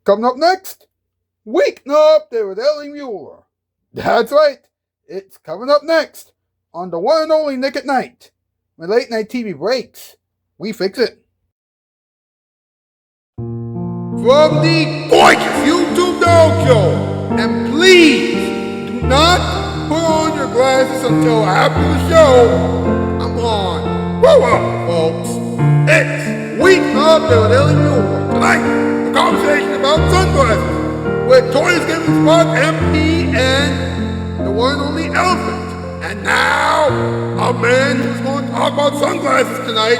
Coming up next, Weeknight with Muller. That's right, it's coming up next on the one and only Nick at Night. When late night TV breaks, we fix it. From the gorgeous YouTube Dog Show, and please do not put on your glasses until after the show. Come on, grow up, folks. It's Weeknight with Muller. Tonight, a conversation about sunglasses with Toys Gaming Spot MP and the one and only Elephant. And now, a man who's going to talk about sunglasses tonight.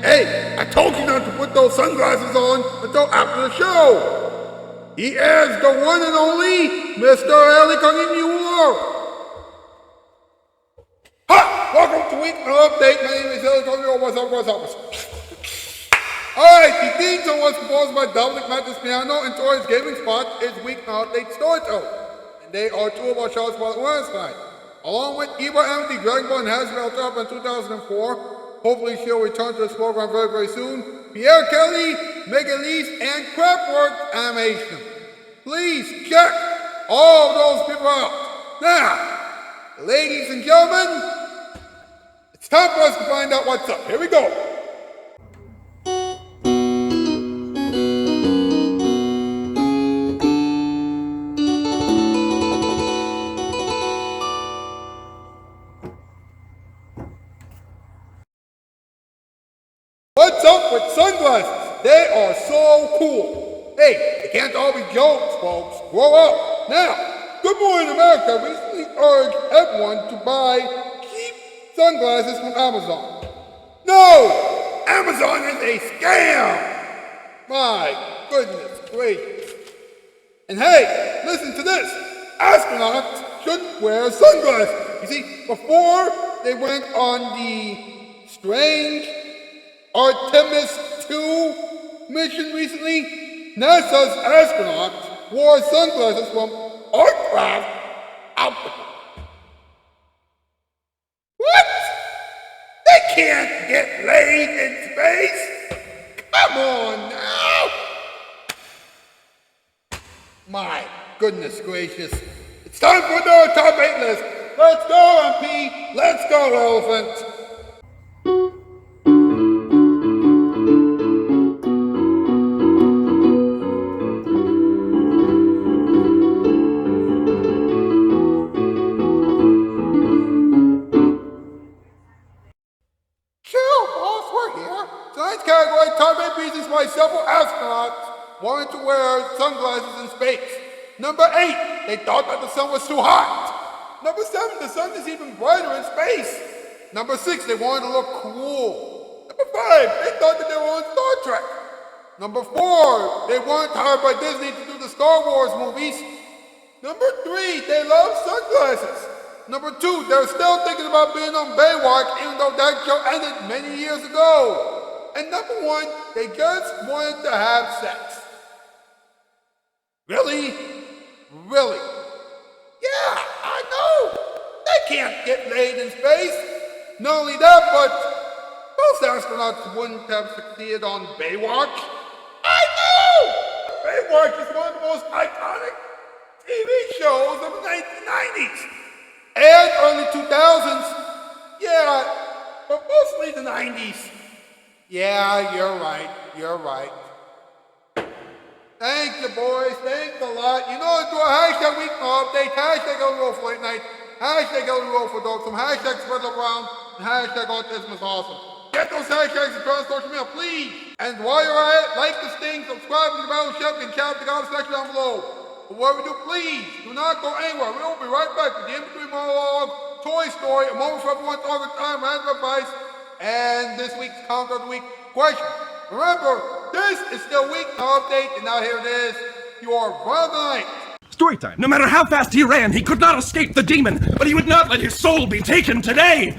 Hey, I told you not to put those sunglasses on until after the show. He is the one and only Mr. Muller. Hi, welcome to Weeknight Update. My name is Muller. What's up? Alright, the theme song was composed by Dominic Mathis Piano and Toys Gaming Spot is Weeknight Update Storytelling. And they are two of our Shoutout Spotlight winners tonight. Along with Eva Amity, Dragon Ball, and Hasbro up in 2004. Hopefully she'll return to this program very, very soon. Pierre Kelly, Megan Leese, and Craftworks Animation. Please check all those people out. Now, ladies and gentlemen, it's time for us to find out what's up. Here we go. What's up with sunglasses? They are so cool. Hey, they can't all be jokes, folks. Grow up. Now, Good Morning America recently urged everyone to buy cheap sunglasses from Amazon. No! Amazon is a scam! My goodness gracious. And hey, listen to this. Astronauts shouldn't wear sunglasses. You see, before they went on the strange Artemis 2 mission recently, NASA's astronauts wore sunglasses from Artcraft Outfit. What? They can't get laid in space? Come on now! My goodness gracious. It's time for the top 8 list. Let's go, MP. Let's go, Elephant. Tonight's category, top 8 reasons why several astronauts wanted to wear sunglasses in space. Number 8, they thought that the sun was too hot. Number 7, the sun is even brighter in space. Number 6, they wanted to look cool. Number 5, they thought that they were on Star Trek. Number 4, they weren't hired by Disney to do the Star Wars movies. Number 3, they love sunglasses. Number 2, they're still thinking about being on Baywatch even though that show ended many years ago. And number 1, they just wanted to have sex. Really? Really? Yeah, I know. They can't get laid in space. Not only that, but most astronauts wouldn't have succeeded on Baywatch. I know! Baywatch is one of the most iconic TV shows of the 1990s. And early 2000s. Yeah, but mostly the 90s. Yeah, you're right. Thank you, boys. Thanks a lot. You know, do a hashtag Weeknight Update, hashtag Ellie for Late Night, hashtag Ellie for Dog, some hashtag Spread Around, and hashtag Autism is Awesome. Get those hashtags across social media, please. And while you're at it, like this thing, subscribe to the Battleship, and chat the comment section down below. But what we do, please, do not go anywhere. We will be right back with the in-between monologue, Toy Story, a moment for everyone, talk of time, random advice, and this week's Count of the Week question. Remember, this is still Weeknight Update, and now here it is, your Brother Night. Story time. No matter how fast he ran, he could not escape the demon, but he would not let his soul be taken today.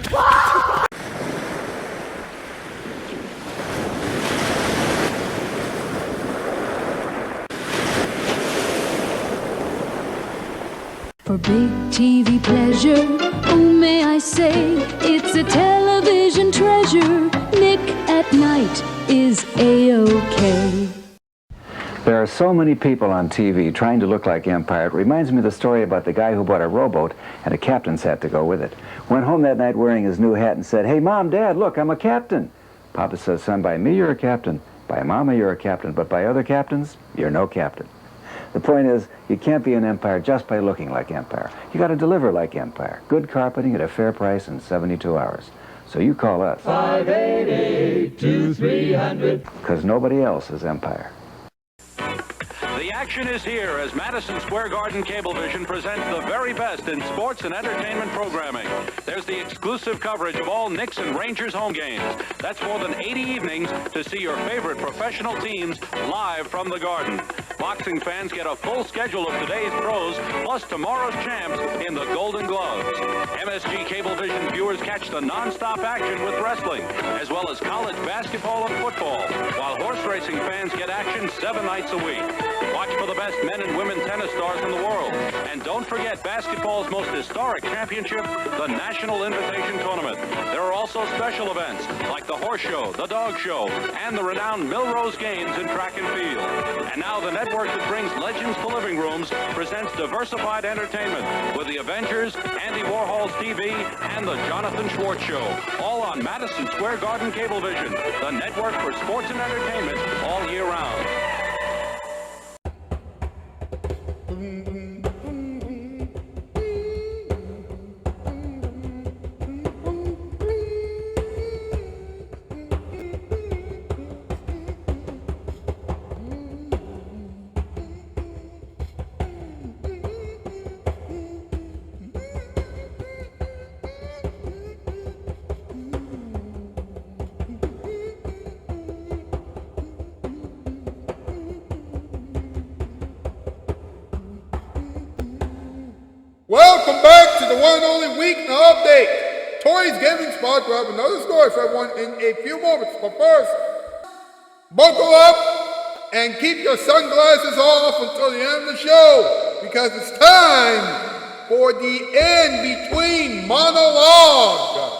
For big TV pleasure, oh may I say, it's a television treasure. Nick at Night is A-OK. There are so many people on TV trying to look like Empire. It reminds me of the story about the guy who bought a rowboat and a captain's hat to go with it. Went home that night wearing his new hat and said, "Hey, Mom, Dad, look, I'm a captain." Papa says, "Son, by me you're a captain. By Mama you're a captain. But by other captains, you're no captain." The point is, you can't be an Empire just by looking like Empire. You got to deliver like Empire. Good carpeting at a fair price in 72 hours. So you call us. 588-2300. Because nobody else is Empire. The action is here as Madison Square Garden Cablevision presents the very best in sports and entertainment programming. There's the exclusive coverage of all Knicks and Rangers home games. That's more than 80 evenings to see your favorite professional teams live from the Garden. Boxing fans get a full schedule of today's pros, plus tomorrow's champs in the Golden Gloves. MSG Cablevision viewers catch the non-stop action with wrestling, as well as college basketball and football, while horse racing fans get action 7 nights a week. Watch for the best men and women tennis stars in the world. And don't forget basketball's most historic championship, the National Invitation Tournament. There are also special events like the horse show, the dog show, and the renowned Millrose Games in track and field. And now the network that brings legends to living rooms presents diversified entertainment with the Avengers, Andy Warhol's TV, and the Jonathan Schwartz Show. All on Madison Square Garden Cablevision, the network for sports and entertainment all year round. Welcome back to the one and only Weeknight Update. Tori's Gaming Spot will have another story for everyone in a few moments. But first, buckle up and keep your sunglasses off until the end of the show, because it's time for the in-between monologue.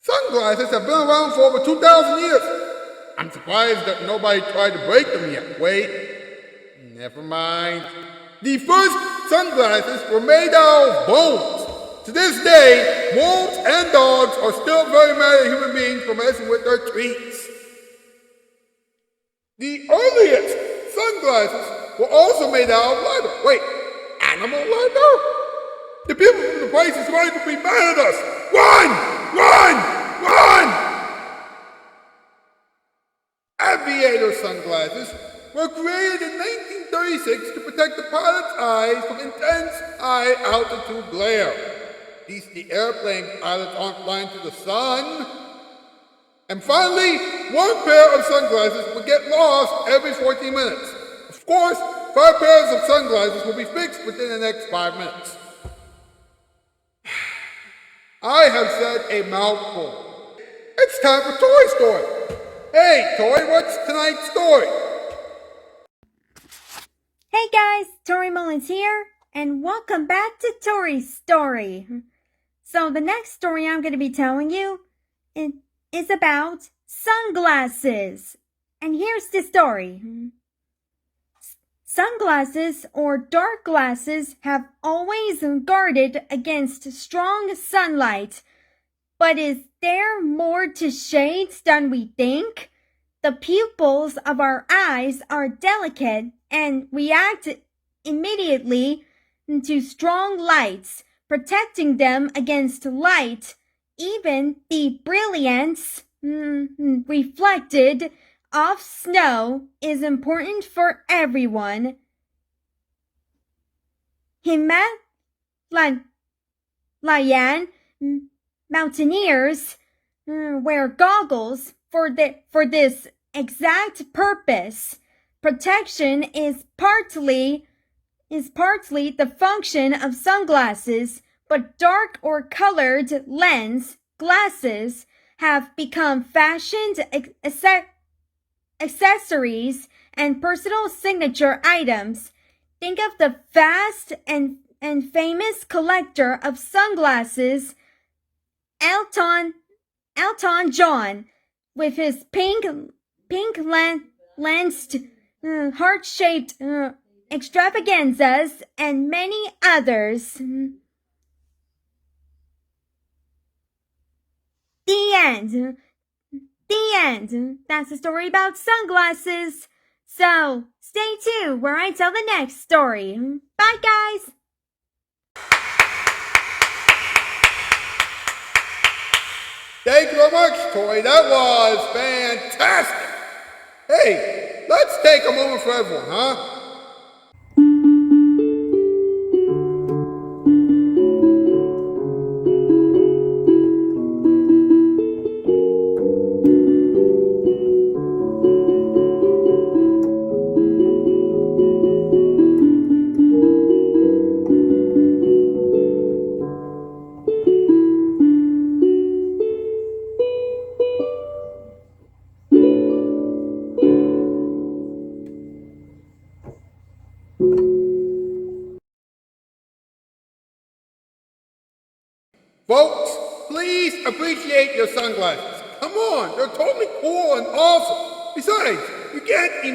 Sunglasses have been around for over 2,000 years. I'm surprised that nobody tried to break them yet. Wait, never mind. The first sunglasses were made out of bones. To this day, wolves and dogs are still very mad at human beings for messing with their treats. The earliest sunglasses were also made out of leather. Wait, animal leather? The people from the places might even be mad at us. Run! Run! Run! Aviator sunglasses were created in 1936 to protect the pilot's eyes from intense high-altitude glare. These the airplane pilots aren't flying to the sun. And finally, one pair of sunglasses would get lost every 14 minutes. Of course, 5 pairs of sunglasses will be fixed within the next 5 minutes. I have said a mouthful. It's time for Toy Story. Hey, Tori, what's tonight's story? Hey guys, Tori Mullins here, and welcome back to Tori's Story. So the next story I'm going to be telling you is about sunglasses. And here's the story. Sunglasses or dark glasses have always guarded against strong sunlight. But is there more to shades than we think? The pupils of our eyes are delicate and react immediately to strong lights, protecting them against light. Even the brilliance reflected off snow is important for everyone. Himalayan mountaineers wear goggles for this exact purpose. Protection is partly the function of sunglasses, but dark or colored lens glasses have become fashioned accessories and personal signature items. Think of the vast and famous collector of sunglasses, Elton John, with his pink lensed, heart-shaped extravaganzas, and many others. The end. The end. That's the story about sunglasses. So, stay tuned where I tell the next story. Bye, guys! Thank you very much, Tori. That was fantastic. Hey, let's take a moment for everyone, huh? Folks, please appreciate your sunglasses. Come on, they're totally cool and awesome. Besides, you can't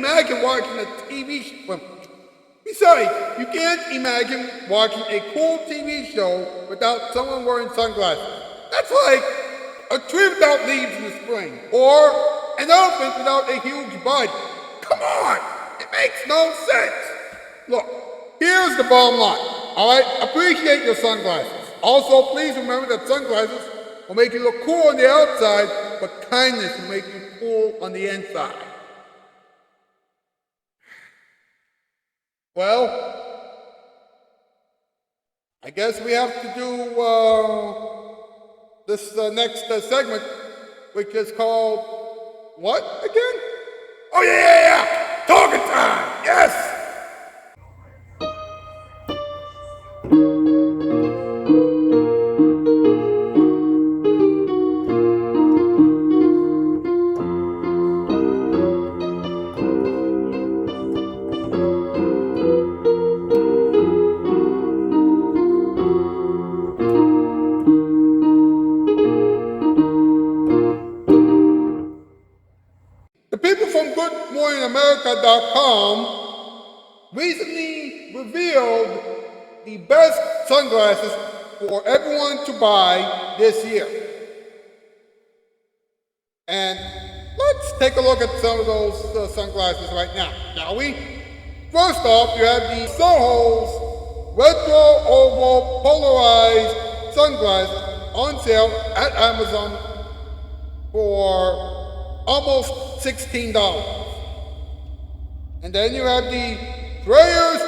imagine watching a cool TV show without someone wearing sunglasses. That's like a tree without leaves in the spring, or an elephant without a huge body. Come on, it makes no sense. Look, here's the bottom line, all right? Appreciate your sunglasses. Also, please remember that sunglasses will make you look cool on the outside, but kindness will make you cool on the inside. Well, I guess we have to do this next segment, which is called what again? Oh yeah! Talking time! Yes! GoodMorningAmerica.com recently revealed the best sunglasses for everyone to buy this year. And let's take a look at some of those sunglasses right now, shall we? First off, you have the Soho's Retro Oval Polarized Sunglasses on sale at Amazon for almost $16. And then you have the Freyer's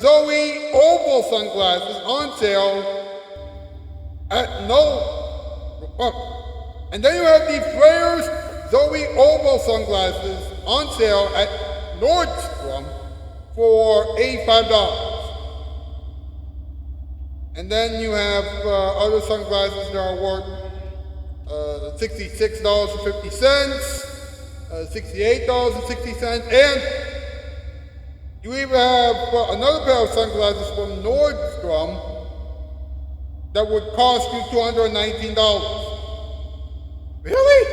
Zoe Oval Sunglasses on sale at And then you have the Freyer's Zoe Oval Sunglasses on sale at Nordstrom for $85. And then you have other sunglasses that are worth $66.50, $68.60, and you even have another pair of sunglasses from Nordstrom that would cost you $219. Really?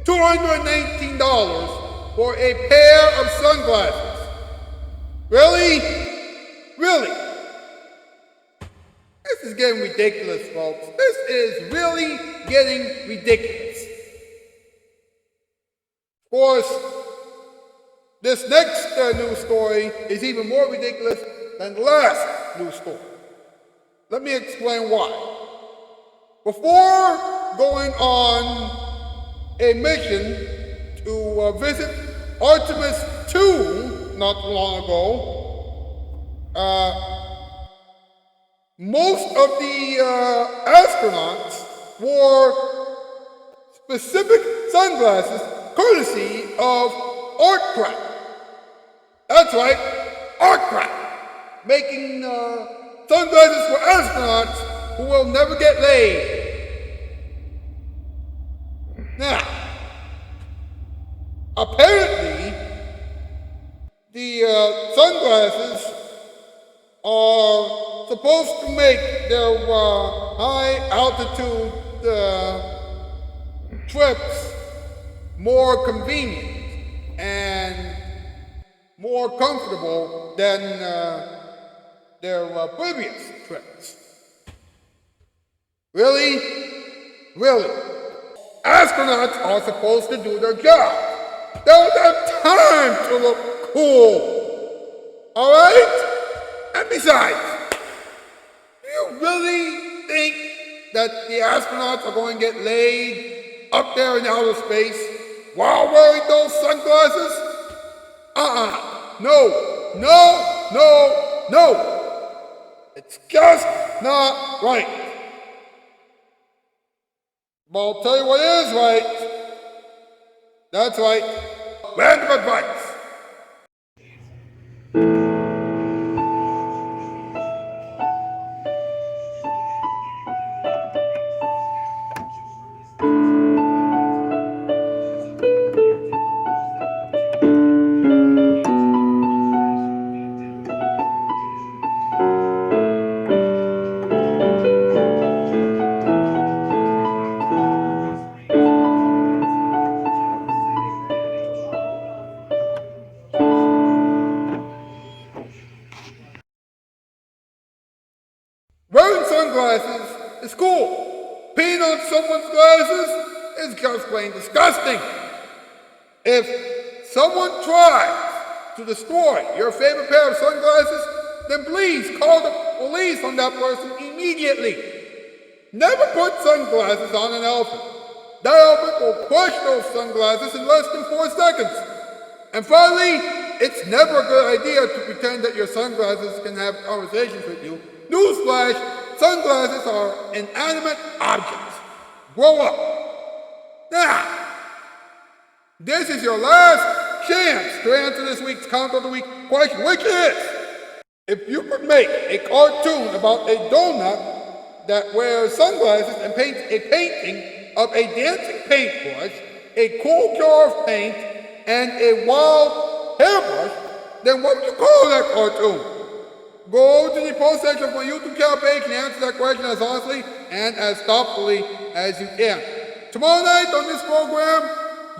$219 for a pair of sunglasses? Really? Really? This is getting ridiculous, folks. This is really getting ridiculous. Of course, this next news story is even more ridiculous than the last news story. Let me explain why. Before going on a mission to visit Artemis 2 not too long ago, most of the astronauts wore specific sunglasses courtesy of Artcraft. That's right, Artcraft, making sunglasses for astronauts who will never get laid. Now, apparently, the sunglasses are supposed to make their high altitude trips more convenient and more comfortable than their previous trips. Really? Really? Astronauts are supposed to do their job. They don't have time to look cool. Alright? And besides, do you really think that the astronauts are going to get laid up there in outer space while wearing those sunglasses? No, no, no, no. It's just not right. But I'll tell you what is right. That's right. Random advice. Wearing sunglasses is cool. Peeing on someone's glasses is just plain disgusting. If someone tries to destroy your favorite pair of sunglasses, then please call the police on that person immediately. Never put sunglasses on an elephant. That elephant will crush those sunglasses in less than 4 seconds. And finally, it's never a good idea to pretend that your sunglasses can have conversations with you. Newsflash, sunglasses are inanimate objects. Grow up. Now, this is your last chance to answer this week's Count of the Week question, which is, if you could make a cartoon about a donut that wears sunglasses and paints a painting of a dancing paintbrush, a cool jar of paint, and a wild hairbrush, then what would you call that cartoon? Go to the post section of my YouTube channel page and answer that question as honestly and as thoughtfully as you can. Tomorrow night on this program,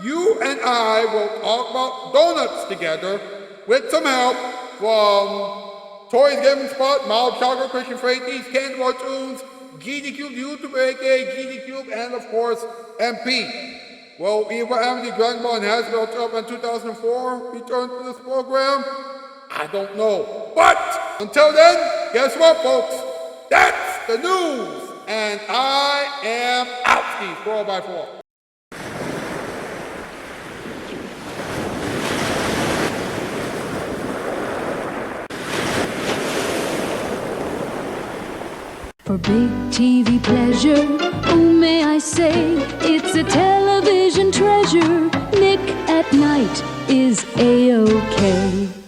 you and I will talk about donuts together with some help from Tori's Gaming Spot, Mild Chocolate, Christian Freight, These Candy Cartoons, GD Cube, YouTube, aka GD Cube, and of course, MP. Will Eva Amity, Dragon Ball, and Hasbro up in 2004 return to this program? I don't know. But until then, guess what, folks? That's the news. And I am out, Steve, 4x4. For big TV pleasure, oh may I say, it's a television treasure. Nick at Night is A-OK.